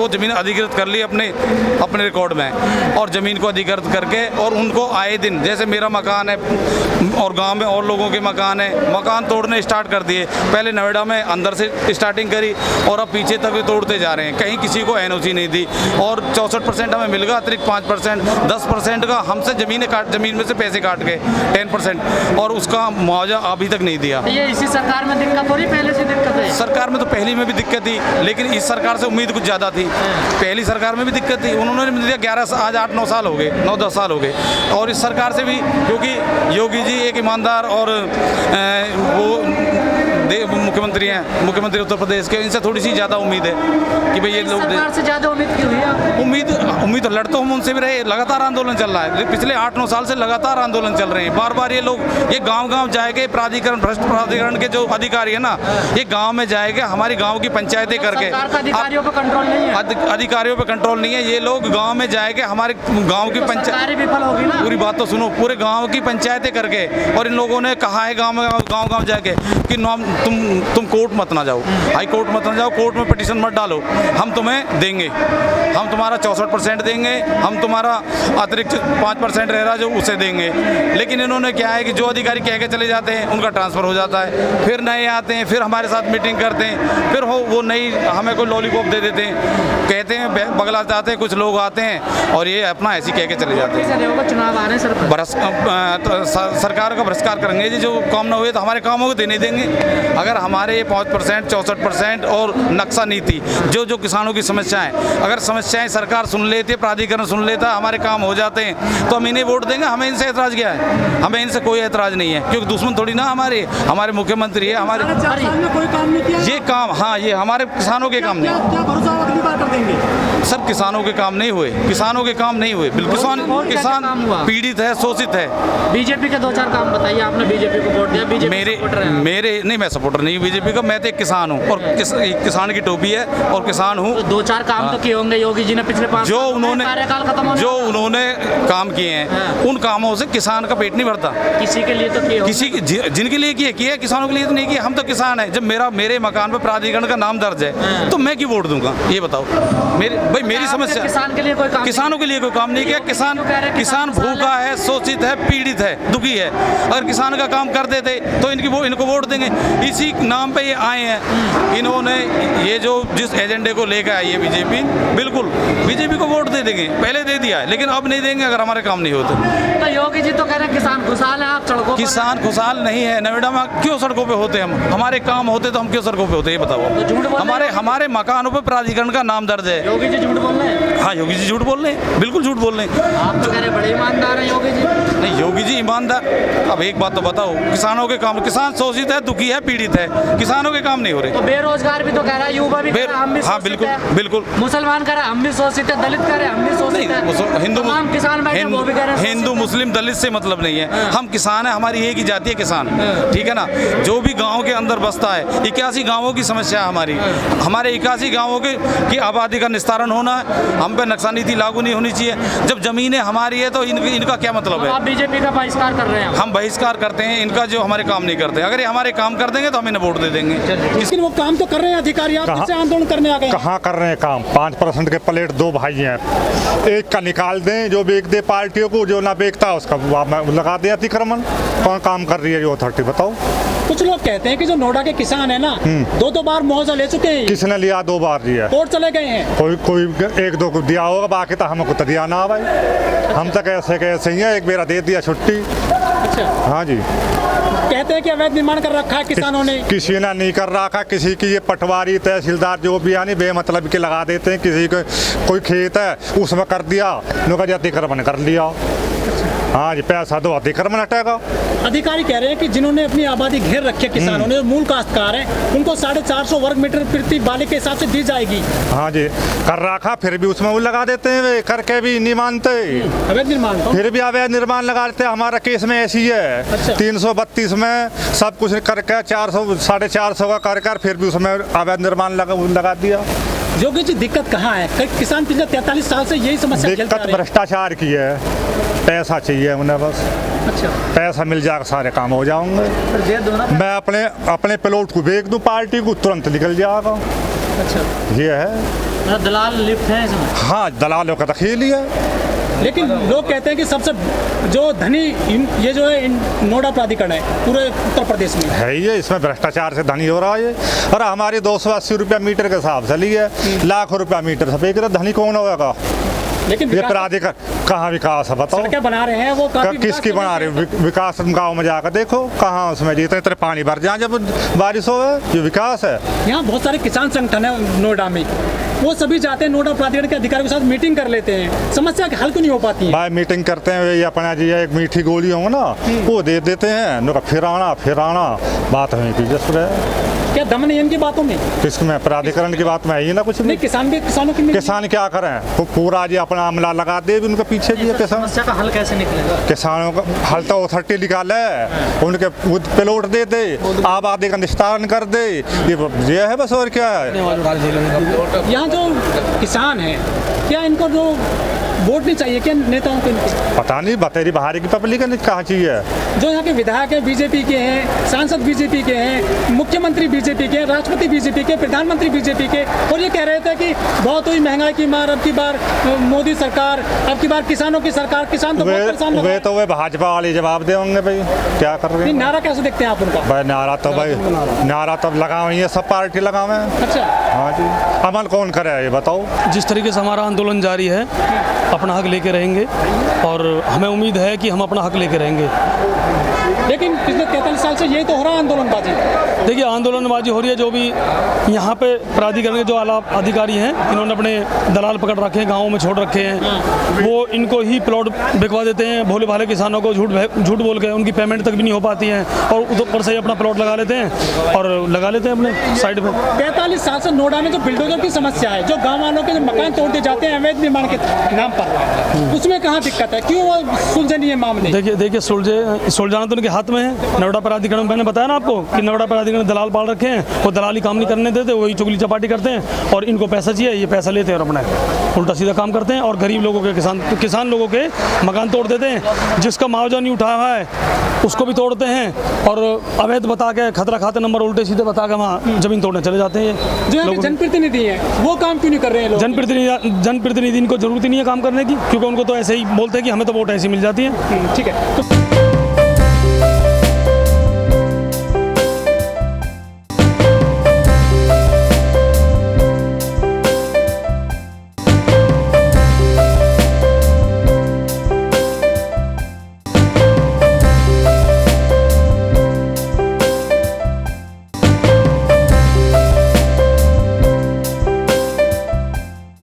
वो ज़मीन अधिकृत कर ली अपने रिकॉर्ड में, और ज़मीन को अधिकृत करके और उनको आए दिन, जैसे मेरा मकान है और गांव में और लोगों के मकान है, मकान तोड़ने स्टार्ट कर दिए। पहले नोएडा में अंदर से स्टार्टिंग करी और अब पीछे तक तोड़ते जा रहे हैं। कहीं किसी को एनओसी नहीं दी और 64% हमें मिल गया, अतिरिक्त 5%, 10% का हमसे ज़मीन में से पैसे काट के 10%, और उसका मुआवजा अभी तक नहीं दिया। ये इसी सरकार में दिक्कत हो रही, पहले से दिक्कत है? सरकार में तो पहली में भी दिक्कत थी, लेकिन इस सरकार से उम्मीद कुछ ज़्यादा थी। पहली सरकार में भी दिक्कत थी, उन्होंने दिया 11 आज 8-9 साल हो गए, 9-10 साल हो गए। और इस सरकार से भी, क्योंकि योगी जी एक ईमानदार और वो मुख्यमंत्री हैं, मुख्यमंत्री उत्तर प्रदेश के, इनसे थोड़ी सी ज़्यादा उम्मीद है कि भाई ये लोग सरकार से ज़्यादा उम्मीद क्यों है? उम्मीद लड़ते हम उनसे भी रहे। लगातार आंदोलन चल रहा है, पिछले 8-9 साल से लगातार आंदोलन चल रहे हैं। बार बार ये लोग ये गांव जाएंगे, भ्रष्ट प्राधिकरण के जो अधिकारी है ना, ये गांव में जाएंगे, हमारी गांव की पंचायतें करके। सरकार का अधिकारियों पर कंट्रोल नहीं है, अधिकारियों पर कंट्रोल नहीं है। ये लोग गांव में जाएंगे, हमारे गांव की पंचायत विफल होगी ना। पूरी बात तो सुनो, पूरे गांव की पंचायतें करके, और इन लोगों ने कहा है गांव जाके कि तुम कोर्ट मत ना जाओ, हाई कोर्ट मत ना जाओ, कोर्ट में पिटीशन मत डालो, हम तुम्हें देंगे, हम तुम्हारा 64% देंगे, हम तुम्हारा अतिरिक्त 5% रह रहा जो उसे देंगे। लेकिन इन्होंने क्या है कि जो अधिकारी कह के चले जाते हैं उनका ट्रांसफ़र हो जाता है, फिर नए आते हैं, फिर हमारे साथ मीटिंग करते हैं, फिर वो नई हमें कोई लॉलीपॉप दे देते हैं, कहते हैं बगला जाते हैं, कुछ लोग आते हैं और ये अपना ऐसी कह के चले जाते हैं। चुनाव आ रहे हैं, सरकार का भ्रष्टाचार करेंगे जी, जो काम ना हुए तो हमारे कामों को देने देंगे। अगर हमारे ये 5%, 64% और नक्शा नीति जो किसानों की समस्याएं, अगर समस्याएं सरकार सुन लेती है, प्राधिकरण सुन लेता, हमारे काम हो जाते हैं, तो हम इन्हें वोट देंगे। हमें इनसे ऐतराज़ क्या है? हमें इनसे कोई ऐतराज़ नहीं है, क्योंकि दुश्मन थोड़ी ना हमारे मुख्यमंत्री है, हमारे कोई काम नहीं किया ये काम। हाँ, ये हमारे किसानों के काम नहीं। क्या भरोसा अगली बार कर देंगे? सब किसानों के काम नहीं हुए, किसानों के काम नहीं हुए, बिल्कुल। किसान पीड़ित है, शोषित है। बीजेपी के 2-4 काम बताइए। आपने बीजेपी को वोट दिया, मेरे नहीं, मैं सपोर्टर नहीं बीजेपी का, मैं तो एक किसान हूँ और किसान की टोपी है और किसान हूँ। तो 2-4 काम तो किए होंगे योगी जी ने पिछले 5 जो उन्होंने काम किए हैं, उन कामों से किसान का पेट नहीं भरता। किसी के लिए तो किए, जिनके लिए किए, किसानों के लिए तो नहीं किए। हम तो किसान हैं। जब मेरे मकान पर प्राधिकरण का नाम दर्ज है तो मैं क्यों वोट दूंगा? ये बताओ। मेरी समस्या, किसान के लिए कोई काम, किसानों के लिए कोई काम नहीं किया। किसान भूखा है, शोषित है, पीड़ित है, दुखी है। अगर किसान का काम कर देते तो इनको वोट देंगे। इसी नाम पे ये आए हैं। इन्होंने ये जो जिस एजेंडे को लेकर आई है बीजेपी, बिल्कुल बीजेपी को वोट दे देंगे, पहले दे दिया है, लेकिन अब नहीं देंगे अगर हमारे काम नहीं होते। तो योगी जी तो कह रहे हैं किसान खुशहाल है, आप सड़कों। किसान खुशहाल नहीं है। नोएडा में क्यों सड़कों पे होते हम? हमारे काम होते तो हम क्यों सड़कों पे होते? ये बताओ। हमारे मकानों पे प्राधिकरण का नाम दर्ज है। योगी जी झूठ बोल रहे हैं? हाँ, योगी जी झूठ बोल रहे हैं, बिल्कुल झूठ बोल रहे हैं। आप तो कह रहे बड़े ईमानदार हैं योगी जी। नहीं, योगी जी ईमानदार। अब एक बात तो बताओ, किसानों के काम, किसान शोषित है, दुखी है, पीड़ित है, किसानों के काम नहीं हो रहे। तो बेरोजगार भी तो कह रहा है, युवा भी कह रहा है हम भी हाँ, शोषित हैं। बिल्कुल। मुसलमान कह रहा है हम भी शोषित है, दलित कह रहे हैं हम भी शोषित है, हिंदू किसान बैठे वो भी कह रहे हैं। हिंदू मुस्लिम दलित से मतलब नहीं है। हम किसान है, हमारी एक ही जाति है किसान, ठीक है ना। जो भी गाँव के अंदर बसता है, 81 गाँवों की समस्या है हमारे 81 गाँवों की आबादी का निस्तारण होना है। हम पे नक्शा नीति लागू नहीं होनी चाहिए। जब जमीनें हमारी है तो इनका क्या मतलब है? आप बीजेपी का बहिष्कार कर रहे हैं? हम बहिष्कार करते हैं इनका, जो हमारे काम नहीं करते। अगर ये हमारे काम कर देंगे तो हम इन्हें वोट दे देंगे। लेकिन वो काम तो कर रहे हैं अधिकारी, आप किससे आंदोलन करने आ गए? कहाँ कर रहे हैं काम? 5% के प्लेट 2 भाई हैं, एक का निकाल दें, जो बेच दे पार्टियों को, जो ना बेचता उसका लगा दे अतिक्रमण। कौन काम कर रही है जो अथॉरिटी? बताओ। कुछ लोग कहते हैं कि जो नोएडा के किसान है ना, 2 बार मुआवजा ले चुके हैं। किसने लिया? 2 बार लिया, कोर्ट चले गए हैं। कोई 1-2 को दिया होगा, बाकी तो हमको तो दिया ना भाई। हम तो कैसे ही है, एक बेरा दे दिया छुट्टी। अच्छा, हाँ जी। कहते हैं कि अवैध निर्माण कर रखा है किसानों ने। किसी ने नहीं कर रखा, किसी की ये पटवारी तहसीलदार जो भी यानी बेमतलब के लगा देते हैं। किसी को कोई खेत है उसमें कर दिया, उनका अतिक्रमण कर लिया। हाँ जी, पैसा दो अतिक्रमण हटेगा। अधिकारी कह रहे हैं कि जिन्होंने अपनी आबादी घेर रखी है किसानों ने, मूल काश्तकार हैं, उनको 450 वर्ग मीटर प्रति बाले के हिसाब से दी जाएगी। हाँ जी, कर रखा, फिर भी उसमें वो लगा देते हैं, वे करके भी नहीं मानते। अवैध निर्माण फिर भी अवैध निर्माण लगा देते हैं। हमारा केस में ऐसी है। अच्छा। 332 में सब कुछ करके 400 450 का कर फिर भी उसमें अवैध निर्माण लगा दिया। योगी जी, दिक्कत कहाँ है? किसान पिछले 43 साल से यही समस्या झेलते दिक्कत आ रहे हैं। भ्रष्टाचार की है, पैसा चाहिए उन्हें बस। अच्छा, पैसा मिल जाएगा सारे काम हो जाएंगे। मैं अपने प्लॉट को बेच दूं पार्टी को, तुरंत निकल जाएगा। अच्छा, ये है। दलाल लिप्त है इसमें। हाँ, दलालों का तो खेल ही है। लेकिन लोग कहते हैं कि सबसे जो धनी ये जो है नोएडा प्राधिकरण है पूरे उत्तर प्रदेश में है ही है, इसमें भ्रष्टाचार से धनी हो रहा है ये। और हमारी 280 रुपया मीटर के हिसाब से ली है, लाख रुपया मीटर से बेच रहे, धनी कौन होगा? लेकिन ये प्राधिकरण कहाँ विकास है बताओ? सड़कें बना रहे हैं वो काफी किसकी बना रहे हैं? विकास गांव में जाकर देखो, कहाँ उसमें जितने इतने पानी भर जाए जब बारिश हो, ये विकास है। यहाँ बहुत सारे किसान संगठन है नोएडा में, वो सभी जाते हैं नोएडा प्राधिकरण के अधिकारियों के साथ मीटिंग कर लेते हैं, समस्या के हल क्यों नहीं हो पाती है? भाई मीटिंग करते हैं, ये अपना जी एक मीठी गोली होंगे ना वो दे देते हैं, फिर आना बात है क्या दम नहीं है इनकी बातों में? किसमें? प्राधिकरण की बात में है ही ना कुछ नहीं, किसानों की किसान क्या करें? वो पूरा जी अपना अमला लगा दे, उनके पीछे भी है किसान। समस्या का हल कैसे निकलेगा? किसानों का हल तो अथॉरिटी निकाले, उनके प्लॉट दे दे, आबादी का निस्तारण कर दे, ये है बस, और क्या है? यहाँ जो किसान है क्या इनको जो वोट नहीं चाहिए क्या नेताओं को? पता नहीं, बतेरी बाहर की पब्लिक है कहाँ चाहिए। जो यहाँ के विधायक है बीजेपी के हैं, सांसद बीजेपी के हैं, मुख्यमंत्री बीजेपी के, राष्ट्रपति बीजेपी के, प्रधानमंत्री बीजेपी के, और ये कह रहे थे कि बहुत हुई महंगाई की मार, अब की बार मोदी सरकार, अब की बार किसानों की सरकार, किसान तो बहुत परेशान हो गए। वे भाजपा वाले जवाब दे होंगे भाई, क्या कर रहे हैं? नारा कैसे देखते हैं आप उनका? भाई नारा तो लगा हुई है, सब पार्टी लगा हुए हैं। अच्छा, हाँ जी, अमल कौन करे ये बताओ? जिस तरीके से हमारा आंदोलन जारी है, अपना हक लेके रहेंगे और हमें उम्मीद है कि हम अपना हक लेके रहेंगे। लेकिन पिछले 43 साल से यही तो हो रहा है आंदोलनबाजी। देखिए, आंदोलनबाजी हो रही है, जो भी यहाँ पे प्राधिकरण के जो आला अधिकारी हैं, इन्होंने अपने दलाल पकड़ रखे हैं, गाँवों में छोड़ रखे हैं, वो इनको ही प्लॉट बिकवा देते हैं, भोले भाले किसानों को झूठ बोल के उनकी पेमेंट तक भी नहीं हो पाती है, और ऊपर से ही अपना प्लॉट लगा लेते हैं और लगा लेते हैं अपने साइड पे। 43 साल से नोएडा में जो बिल्डोजर की समस्या है, जो गाँव वालों के जो मकान तोड़ दिए जाते हैं अवैध निर्माण के नाम पर, उसमें कहाँ दिक्कत है? क्यों वो सुलझे नहीं है मामले? देखिए सुलझाना तो उनके हाथ में है। नोएडा प्राधिकरण, मैंने बताया ना आपको कि नोएडा प्राधिकरण दलाल पाल रखे हैं, वो दलाली काम नहीं करने देते, वही चुगली चपाटी करते हैं, और इनको पैसा चाहिए, ये पैसा लेते हैं और अपना उल्टा सीधा काम करते हैं, और गरीब लोगों के किसान लोगों के मकान तोड़ देते हैं। जिसका मुआवजा नहीं उठा हुआ है उसको भी तोड़ते हैं, और अवैध बता के खतरा खाते नंबर उल्टे सीधे बता के वहाँ जमीन तोड़ने चले जाते हैं। जो जनप्रतिनिधि हैं वो काम क्यों नहीं कर रहे हैं लोग? जनप्रतिनिधि इनको जरूरत ही नहीं है काम करने की, क्योंकि उनको तो ऐसे ही बोलते हैं कि हमें तो वोट ऐसी मिल जाती है। ठीक है।